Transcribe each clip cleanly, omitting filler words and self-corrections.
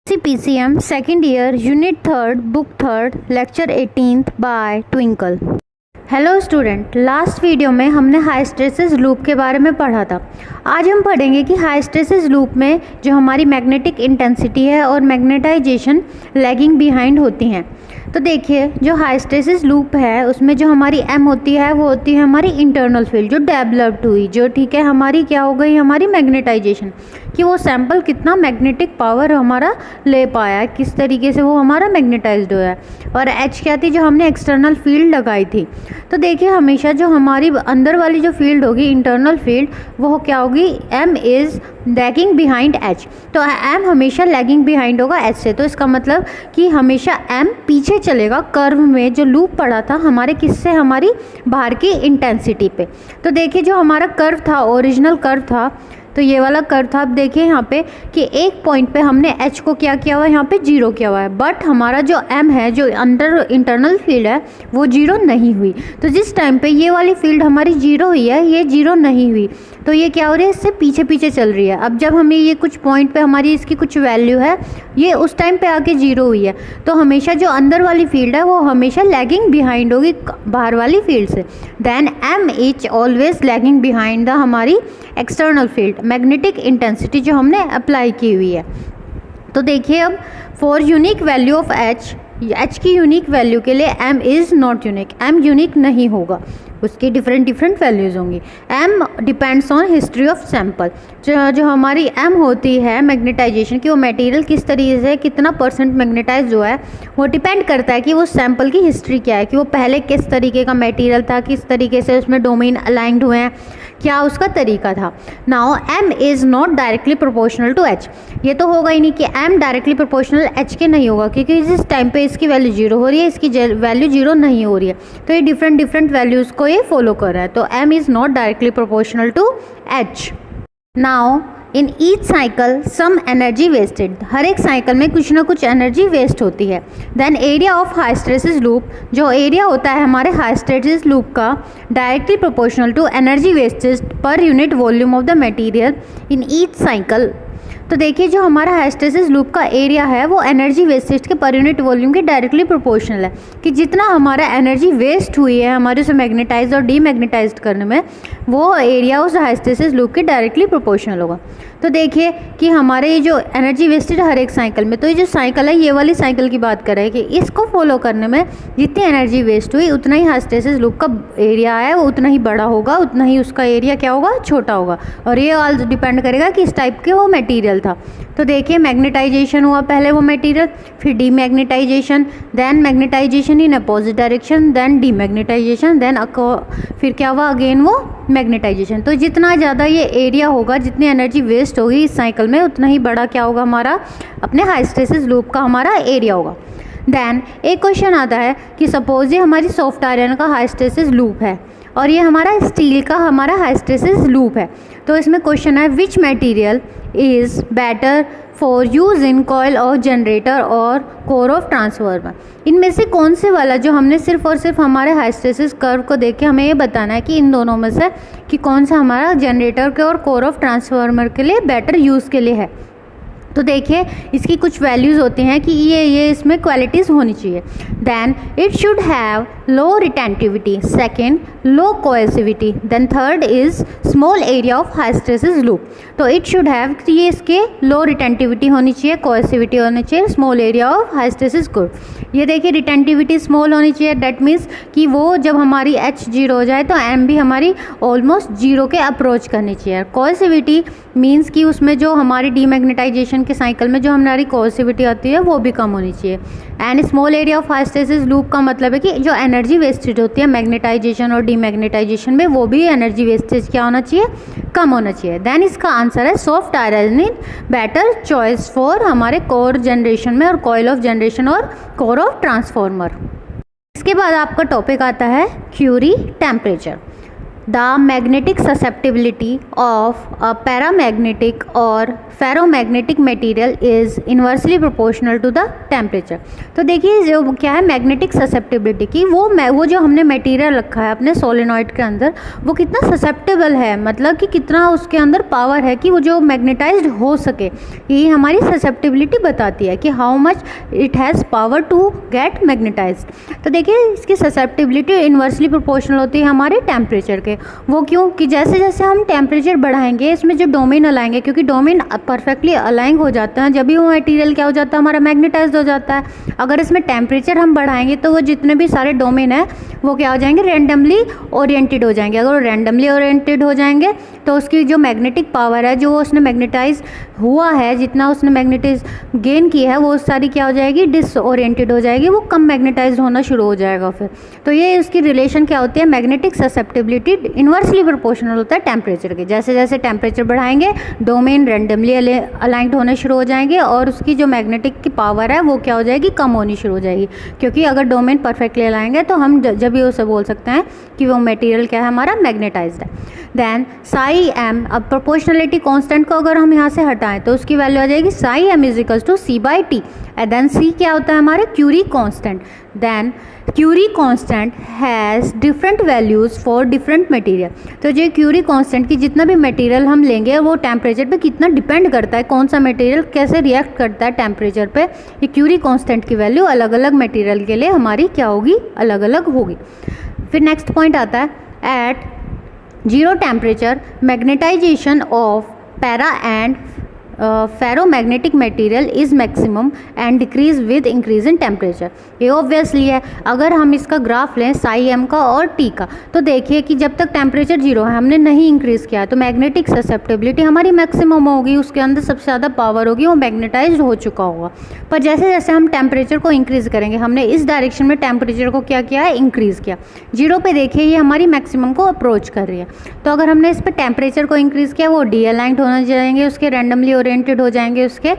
CPCM second year unit 3rd book 3rd lecture 18th by Twinkle। Hello student, last video में हमने हाइस्टेरेसिस loop के बारे में पढ़ा था। आज हम पढ़ेंगे कि हाइस्टेरेसिस लूप में जो हमारी मैग्नेटिक इंटेंसिटी है और मैग्नेटाइजेशन लैगिंग बिहाइंड होती हैं। तो देखिए, जो हाइस्टेरेसिस लूप है उसमें जो हमारी एम होती है वो होती है हमारी इंटरनल फील्ड जो डेवलप्ड हुई, जो ठीक है हमारी क्या हो गई, हमारी मैग्नेटाइजेशन, कि वो सैंपल कितना मैग्नेटिक पावर हमारा ले पाया, किस तरीके से वो हमारा मैग्नेटाइज्ड हुआ है। और एच क्या थी, जो हमने एक्सटर्नल फील्ड लगाई थी। तो देखिए, हमेशा जो हमारी अंदर वाली जो फील्ड होगी इंटरनल फील्ड, वो क्या होगी, M is lagging behind H. तो एम हमेशा लैगिंग बिहाइंड होगा एच से। तो इसका मतलब कि हमेशा एम पीछे चलेगा कर्व में। जो लूप पड़ा था हमारे किससे, हमारी बाहर की इंटेंसिटी पे। तो देखिए, जो हमारा कर्व था, ओरिजिनल कर्व था, तो ये वाला कर्व था। अब देखिए यहाँ पे कि एक पॉइंट पे हमने एच को क्या किया हुआ है, यहाँ पे जीरो किया हुआ है। बट हमारा जो एम है, जो अंदर इंटरनल फील्ड है, वो जीरो नहीं हुई। तो जिस टाइम पे ये वाली फील्ड हमारी जीरो हुई है, ये जीरो नहीं हुई, तो ये क्या हो रही है, इससे पीछे पीछे चल रही है। अब जब हमें ये कुछ पॉइंट पे हमारी इसकी कुछ वैल्यू है, ये उस टाइम पे आके जीरो हुई है, तो हमेशा जो अंदर वाली फील्ड है वो हमेशा लैगिंग बिहाइंड होगी बाहर वाली फील्ड से। Then M is always lagging behind the हमारी एक्सटर्नल फील्ड, मैग्नेटिक इंटेंसिटी जो हमने अप्लाई की हुई है। तो देखिए, अब for unique value of H की यूनिक वैल्यू के लिए M is not unique, M unique नहीं होगा, उसकी डिफरेंट वैल्यूज़ होंगी। M depends on history of sample. जो हमारी एम होती है मैग्नेटाइजेशन की, वो मटेरियल किस तरीके से कितना परसेंट मैग्नेटाइज हुआ है, वो डिपेंड करता है कि वो सैंपल की हिस्ट्री क्या है, कि वो पहले किस तरीके का मटेरियल था, किस तरीके से उसमें डोमेन अलाइंड हुए हैं, क्या उसका तरीका था। Now M is not directly proportional to H. ये तो होगा ही नहीं कि एम डायरेक्टली प्रोपोर्शनल एच के नहीं होगा, क्योंकि जिस टाइम पे इसकी वैल्यू जीरो हो रही है, इसकी वैल्यू जीरो नहीं हो रही है। तो ये डिफरेंट वैल्यूज़ को ये फॉलो कर रहा है। तो M is not directly proportional to H. Now in each cycle some energy wasted, हर एक साइकिल में कुछ ना कुछ एनर्जी वेस्ट होती है। Then area of hysteresis loop, जो एरिया होता है हमारे हाइस्टेरेसिस लूप का, directly proportional to energy wastage per unit volume of the material in each cycle. तो देखिए, जो हमारा हाइस्टेरेसिस लूप का एरिया है वो एनर्जी वेस्टेज के पर यूनिट वॉल्यूम के डायरेक्टली प्रोपोर्शनल है, कि जितना हमारा एनर्जी वेस्ट हुई है हमारे उसे मैग्नेटाइज और डीमैग्नेटाइज करने में, वो एरिया उस हाइस्टेरेसिस लूप के डायरेक्टली प्रोपोर्शनल होगा। तो देखिए कि हमारे ये जो एनर्जी वेस्टेड हर एक साइकिल में, तो ये जो साइकिल है, ये वाली साइकिल की बात कर रहे हैं कि इसको फॉलो करने में जितनी एनर्जी वेस्ट हुई, उतना ही हाइस्टेरेसिस लूप का एरिया है वो उतना ही बड़ा होगा, उतना ही उसका एरिया क्या होगा, छोटा होगा। और ये ऑल डिपेंड करेगा कि इस टाइप के वो मटेरियल था। तो देखिए, मैग्नेटाइजेशन हुआ पहले वो मटेरियल, फिर demagnetization, then magnetization in opposite direction, then demagnetization, then फिर क्या हुआ, अगेन वो मैग्नेटाइजेशन। तो जितना ज़्यादा ये एरिया होगा, जितनी एनर्जी वेस्ट होगी इस साइकिल में, उतना ही बड़ा क्या होगा हमारा अपने हाइस्टेरेसिस लूप का हमारा एरिया होगा। देन एक क्वेश्चन आता है कि सपोज ये हमारी सॉफ्ट आयरन का हाइस्टेरेसिस लूप है और ये हमारा स्टील का हमारा हाइस्टेरेसिस लूप है। तो इसमें क्वेश्चन है, which material is better for use in coil of generator और कोर ऑफ ट्रांसफार्मर। इनमें से कौन से वाला, जो हमने सिर्फ और सिर्फ हमारे हाइस्टेरेसिस कर्व को देख के हमें ये बताना है कि इन दोनों में से कि कौन सा हमारा जनरेटर के और कोर ऑफ ट्रांसफार्मर के लिए बेटर यूज़ के लिए है। तो देखिए, इसकी कुछ वैल्यूज़ होती हैं कि ये इसमें क्वालिटीज़ होनी चाहिए। Then it should have low retentivity, second low coercivity, then third is small area of hysteresis loop. तो इट शुड हैव, ये इसके लो रिटेंटिविटी होनी चाहिए, कोएसिविटी होनी चाहिए, small area of hysteresis loop. ये देखिए, रिटेंटिविटी स्मॉल होनी चाहिए, दैट मीन्स कि वो जब हमारी एच जीरो हो जाए तो एम भी हमारी ऑलमोस्ट जीरो के अप्रोच करनी चाहिए। कोएसिविटी मीन्स कि उसमें जो हमारी डीमैग्नेटाइजेशन के साइकिल में जो हमारी कोएसिविटी आती है वो भी कम होनी चाहिए। And small area of hysteresis loop का मतलब है कि जो एनर्जी वेस्टेज होती है मैग्नेटाइजेशन और डीमैग्नेटाइजेशन में, वो भी एनर्जी वेस्टेज क्या होना चाहिए, कम होना चाहिए। देन इसका आंसर है soft iron in better choice for हमारे कोर जनरेशन में और कॉइल ऑफ जनरेशन और कोर ऑफ ट्रांसफार्मर। इसके बाद आपका टॉपिक आता है Curie temperature. The magnetic susceptibility of a paramagnetic और ferromagnetic material is inversely proportional to the temperature. तो देखिए जो क्या है मैग्नेटिक ससेप्टिबिलिटी की, वो जो हमने मटेरियल रखा है अपने सोलेनॉइड के अंदर, वो कितना ससेप्टेबल है, मतलब कि कितना उसके अंदर पावर है कि वो जो मैग्नेटाइज्ड हो सके। यही हमारी ससेप्टिबिलिटी बताती है कि how much it has power to get magnetized. तो देखिए इसकी ससेप्टिबिलिटी इन्वर्सली प्रोपोर्शनल होती है हमारे टेम्परेचर के। वो क्यों कि जैसे जैसे हम टेम्परेचर बढ़ाएंगे इसमें जो डोमेन अलाएंगे, क्योंकि डोमेन परफेक्टली अलाइंग हो जाते हैं, जब भी वो मटेरियल क्या हो जाता है हमारा मैग्नेटाइज्ड हो जाता है। अगर इसमें टेम्परेचर हम बढ़ाएंगे तो वो जितने भी सारे डोमेन है वो क्या हो जाएंगे, रेंडमली ओरिएंटेड हो जाएंगे। अगर वो रेंडमली ओरिएंटेड हो जाएंगे तो उसकी जो मैग्नेटिक पावर है, जो उसने मैग्नेटाइज हुआ है, जितना उसने मैग्नेटाइज गेन की है, वो सारी क्या हो जाएगी, डिसओरिएंटेड हो जाएगी, वो कम मैग्नेटाइज होना शुरू हो जाएगा फिर। तो ये उसकी रिलेशन क्या होती है, मैग्नेटिक ससेप्टिबिलिटी इन्वर्सली प्रोपोर्शनल होता है टेम्परेचर के। जैसे जैसे टेम्परेचर बढ़ाएंगे डोमेन रेंडमली अलाइंड होने शुरू हो जाएंगे और उसकी जो मैग्नेटिक की पावर है वो क्या हो जाएगी, कम होनी शुरू हो जाएगी। क्योंकि अगर डोमेन परफेक्टली अलाएंगे तो हम जब भी उसे बोल सकते हैं कि वो मटेरियल क्या है, हमारा मैग्नेटाइज्ड है। देन साई एम, अब प्रोपोर्शनलिटी कांस्टेंट को अगर हम यहाँ से हटाएं तो उसकी वैल्यू आ जाएगी psi M is equals to C by T. And then C क्या होता है हमारे, Curie constant. Then Curie constant has different values for different material. तो जो क्यूरी कांस्टेंट की जितना भी मटेरियल हम लेंगे वो टेम्परेचर पे कितना डिपेंड करता है, कौन सा मटेरियल कैसे रिएक्ट करता है टेम्परेचर पे, ये क्यूरी कांस्टेंट की वैल्यू अलग अलग मटेरियल के लिए हमारी क्या होगी, अलग अलग होगी। फिर नेक्स्ट पॉइंट आता है, at zero temperature magnetization of para and ferromagnetic material is maximum and decrease with increase in temperature. ये ऑब्वियसली है। अगर हम इसका ग्राफ लें साई एम का और टी का, तो देखिए कि जब तक टेम्परेचर जीरो है, हमने नहीं इंक्रीज़ किया, तो मैग्नेटिक ससेप्टिबिलिटी हमारी मैक्सिमम होगी, उसके अंदर सबसे ज़्यादा पावर होगी, वो मैग्नेटाइज्ड हो चुका होगा। पर जैसे जैसे हम टेम्परेचर को इंक्रीज़ करेंगे, हमने इस डायरेक्शन में टेम्परेचर को क्या किया है, इंक्रीज़ किया। जीरो पे देखिए ये हमारी मैक्सिमम को अप्रोच कर रही है। तो अगर हमने इस पर टेम्परेचर को इंक्रीज़ किया, वो डी अलाइंड होने जाएंगे, उसके रेंडमली ओरिएंटेड हो जाएंगे उसके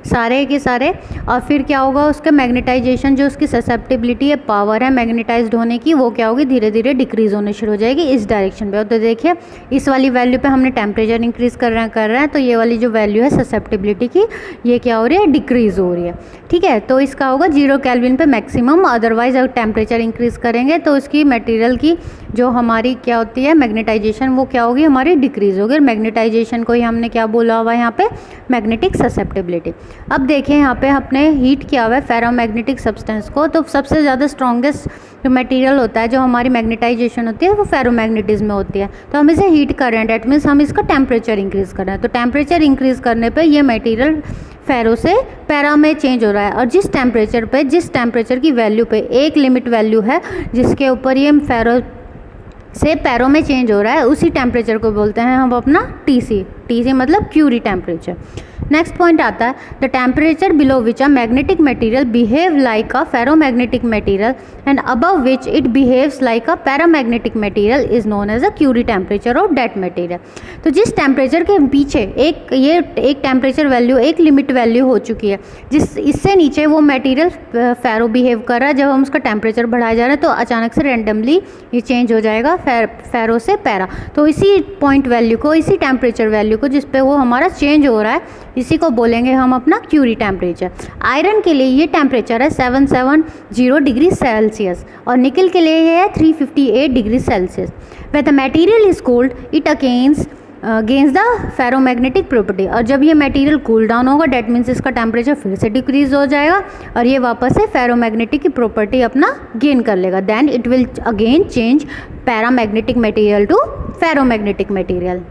सारे के सारे, और फिर क्या होगा, उसका मैग्नेटाइजेशन जो उसकी ससेप्टिबिलिटी है, पावर है मैग्नेटाइज्ड होने की, वो क्या होगी, धीरे धीरे डिक्रीज होने शुरू हो जाएगी इस डायरेक्शन पे। तो देखिए इस वाली वैल्यू पे हमने टेम्परेचर इंक्रीज कर रहे हैं, तो ये वाली जो वैल्यू है ससेप्टिबिलिटी की, ये क्या हो रही है, डिक्रीज हो रही है। ठीक है, तो इसका होगा 0 केल्विन पे मैक्सिमम। अदरवाइज अगर टेम्परेचर इंक्रीज करेंगे तो उसकी मटेरियल की जो हमारी क्या होती है मैग्नेटाइजेशन, वो क्या होगी, हमारी डिक्रीज होगी। मैग्नेटाइजेशन को ही हमने क्या बोला हुआ है यहाँ पे, मैग्नेटिक ससेप्टिबिलिटी। अब देखिए यहाँ पे अपने हीट किया हुआ है फेरोमैग्नेटिक सब्सटेंस को, तो सबसे ज़्यादा स्ट्रॉन्गेस्ट जो मटेरियल होता है, जो हमारी मैग्नेटाइजेशन होती है, वो फेरोमैग्नेटिज्म में होती है। तो हम इसे हीट कर रहे हैं, डेट मीन्स हम इसका टेम्परेचर इंक्रीज़ कर रहे हैं। तो टेम्परेचर इंक्रीज़ करने पे ये मटेरियल फेरो से पैरा में चेंज हो रहा है, और जिस टेम्परेचर की वैल्यू पे एक लिमिट वैल्यू है जिसके ऊपर ये फेरो से पैरों में चेंज हो रहा है, उसी टेम्परेचर को बोलते हैं हम अपना टीसी मतलब क्यूरी टेम्परेचर। नेक्स्ट पॉइंट आता है, the temperature below which a magnetic material behave like a ferromagnetic material and above which it behaves like a paramagnetic material is known as a Curie temperature of that material. तो जिस temperature के पीछे एक temperature value, एक limit value हो चुकी है, इससे नीचे वो मटेरियल फेरो बिहेव कर रहा है, जब हम उसका टेम्परेचर बढ़ाया जा रहा है तो अचानक से रेंडमली ये चेंज हो जाएगा फेरो से पैरा। तो इसी पॉइंट वैल्यू को, इसी टेम्परेचर वैल्यू को जिस पे वो हमारा चेंज हो रहा है, इसी को बोलेंगे हम अपना क्यूरी टेम्परेचर। आयरन के लिए ये टेम्परेचर है 770 डिग्री सेल्सियस और निकल के लिए ये है 358 degree Celsius. When the material is cold it gains the ferromagnetic property. और जब ये मटेरियल कूल डाउन होगा, डेट मीन्स इसका टेम्परेचर फिर से डिक्रीज हो जाएगा और ये वापस से फेरोमैग्नेटिक की प्रॉपर्टी अपना गेन कर लेगा। Then it will again change paramagnetic material to ferromagnetic material.